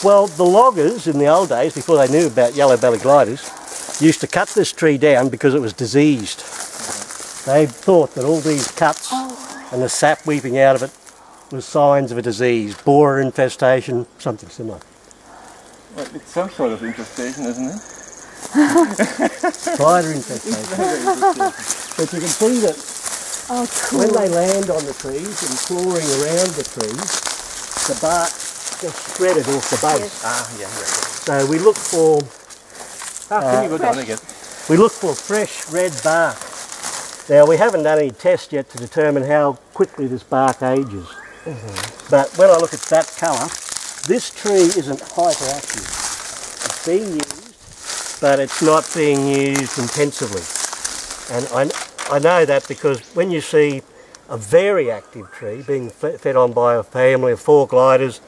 Well, the loggers in the old days, before they knew about yellow-bellied gliders, used to cut this tree down because it was diseased. They thought that all these cuts and the sap weeping out of it was signs of a disease, borer infestation, something similar. Well, it's some sort of infestation, isn't it? Spider infestation. But you can see that when they land on the trees and clawing around the trees, the bark just shredded off the base. So we look for we look for fresh red bark. Now we haven't done any tests yet to determine how quickly this bark ages. But when I look at that colour, this tree isn't hyperactive. It's being used, but it's not being used intensively. And I know that because when you see a very active tree being fed on by a family of 4 gliders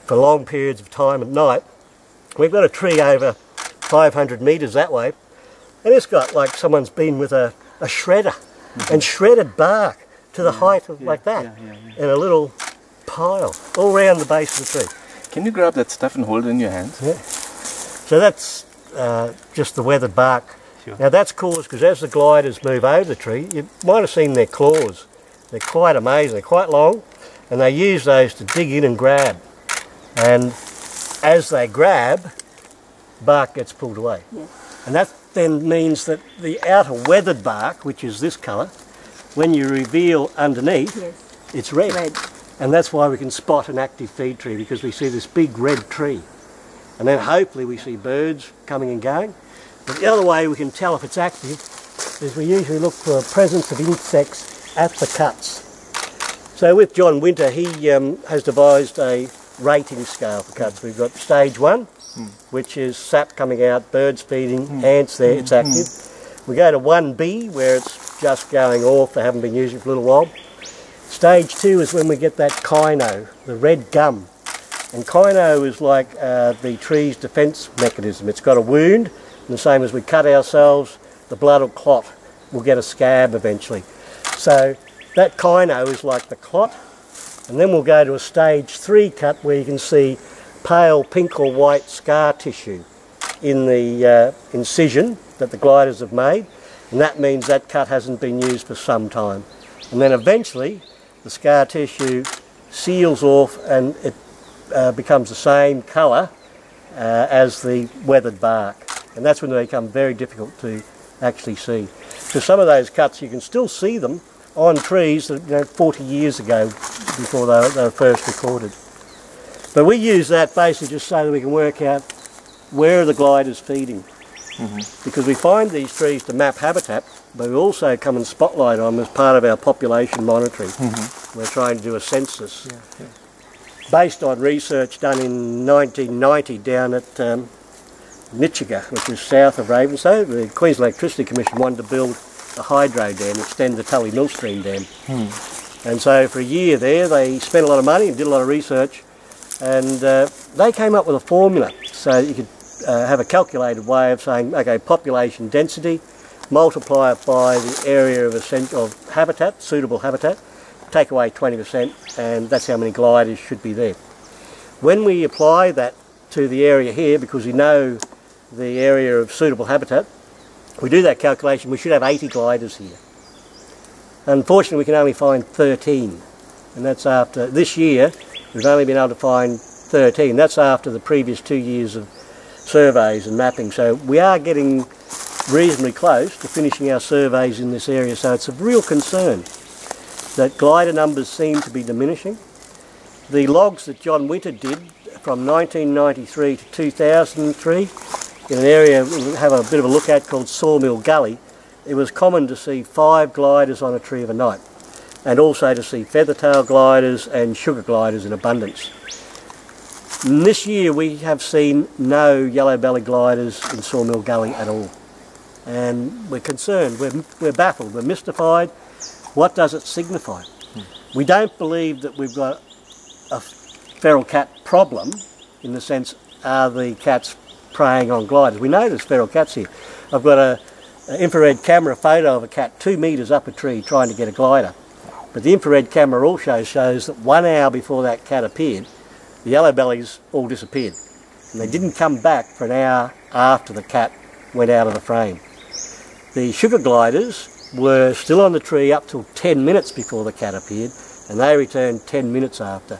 for long periods of time at night, we've got a tree over 500 metres that way, and it's got like someone's been with a shredder and shredded bark to the height of like that in a little pile all around the base of the tree. Can you grab that stuff and hold it in your hands? Yeah. So that's just the weathered bark. Sure. Now that's caused because as the gliders move over the tree, you might have seen their claws. They're quite amazing, they're quite long, and they use those to dig in and grab. And as they grab, bark gets pulled away. Yes. And that then means that the outer weathered bark, which is this colour, when you reveal underneath, it's red. And that's why we can spot an active feed tree, because we see this big red tree. And then hopefully we see birds coming and going. But the other way we can tell if it's active is we usually look for a presence of insects at the cuts. So with John Winter, he has devised a rating scale for cuts. We've got stage 1, which is sap coming out, birds feeding, ants there, it's active. We go to 1B, where it's just going off, they haven't been using it for a little while. Stage 2 is when we get that kino, the red gum. And kino is like the tree's defence mechanism. It's got a wound, and the same as we cut ourselves, the blood will clot. We'll get a scab eventually. So that kino is like the clot, and then we'll go to a stage 3 cut where you can see pale pink or white scar tissue in the incision that the gliders have made, and that means that cut hasn't been used for some time. And then eventually the scar tissue seals off and it becomes the same colour as the weathered bark, and that's when they become very difficult to actually see. So some of those cuts you can still see them on trees that 40 years ago before they were first recorded. But we use that basically just so that we can work out where are the gliders feeding. Because we find these trees to map habitat, but we also come and spotlight on them as part of our population monitoring. We're trying to do a census based on research done in 1990 down at Nichiga, which is south of Ravenshoe. The Queensland Electricity Commission wanted to build a hydro dam, extend the Tully Mill Stream Dam. And so for a year there they spent a lot of money and did a lot of research, and they came up with a formula so you could have a calculated way of saying, okay, population density, multiply it by the area of habitat, suitable habitat, take away 20%, and that's how many gliders should be there. When we apply that to the area here, because we know the area of suitable habitat, we do that calculation, we should have 80 gliders here. Unfortunately we can only find 13, and that's after this year we've only been able to find 13. That's after the previous 2 years of surveys and mapping, so we are getting reasonably close to finishing our surveys in this area, so it's a real concern that glider numbers seem to be diminishing. The logs that John Winter did from 1993 to 2003 in an area we'll have a bit of a look at called Sawmill Gully, it was common to see 5 gliders on a tree of a night, and also to see feathertail gliders and sugar gliders in abundance. And this year we have seen no yellow-bellied gliders in Sawmill Gully at all, and we're concerned, we're baffled, we're mystified. What does it signify? We don't believe that we've got a feral cat problem in the sense, are the cats preying on gliders? We know there's feral cats here. I've got an infrared camera photo of a cat 2 metres up a tree trying to get a glider. But the infrared camera also shows that 1 hour before that cat appeared, the yellow-bellies all disappeared. and they didn't come back for an hour after the cat went out of the frame. The sugar gliders were still on the tree up till 10 minutes before the cat appeared, and they returned 10 minutes after.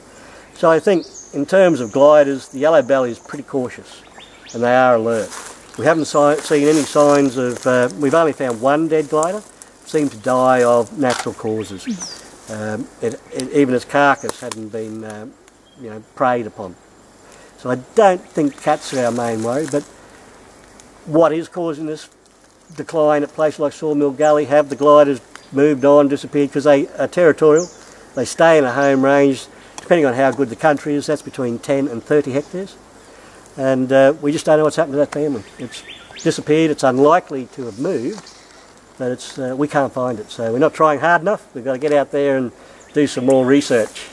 So I think in terms of gliders, the yellow belly is pretty cautious, and they are alert. We haven't seen any signs of, we've only found one dead glider, seemed to die of natural causes. Even its carcass hadn't been preyed upon. So I don't think cats are our main worry, but what is causing this decline at places like Sawmill Gully? Have the gliders moved on, disappeared? Because they are territorial, they stay in a home range, depending on how good the country is, that's between 10 and 30 hectares. And we just don't know what's happened to that family. It's disappeared, it's unlikely to have moved, but it's, we can't find it. So we're not trying hard enough, we've got to get out there and do some more research.